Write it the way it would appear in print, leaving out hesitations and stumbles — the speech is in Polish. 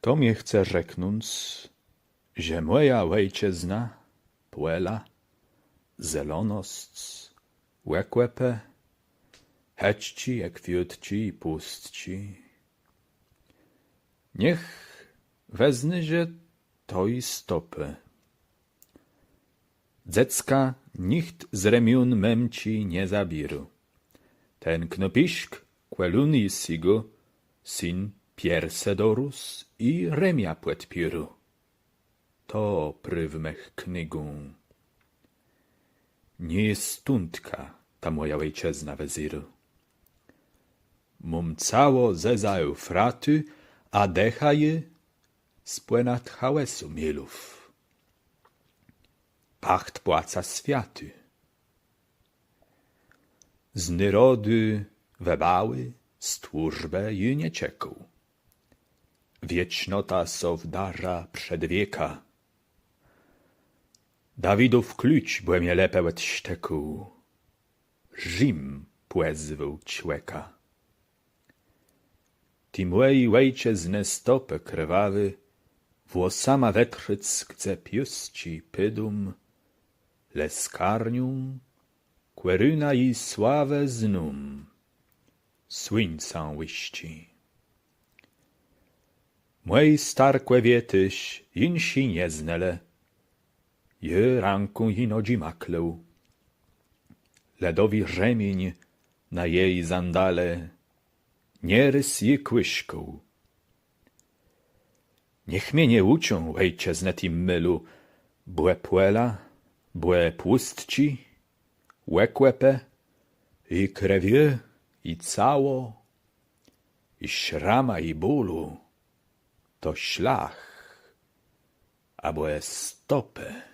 To mnie chce rzeknąc, że moja ojczyzna, płela, zelonost, łekłepe, heczci, jak fiutci i pustci. Niech weznyże to i stopy. Dzecka nicht z remiun memci nie zabiru. Ten knopiszk queluni sigo, sin Piersedorus i remia płetpiru. To prywmech knygą. Nie jest stundka ta moja ojczyzna weziru. Mum cało zeza Eufraty, a dechaje spłenat hałesu mielów. Pacht płaca światy. Z nyrody webały stłużbę i nie czeką. Wiecznota sowdarza przedwieka. Dawidów klucz błemie lepełet szteku. Rzym płezwył człeka. Ti młej ojczyzny stopy krwawy, włosama wetrzyc chce piusci pydum, leskarnium, queryna i sławę znum, słońca łyści. Młej starkłe wietyś, insi nie znele, je ranką inodzi maklę. Ledowi rzemień na jej zandale, nierys je kłyszką. Niech mnie nie uczą, ojczyznę tim mylu, błe płela, błe pustci, łekłepe, i krewie, i cało, i szrama, i bólu, to szlach, a błe stopy.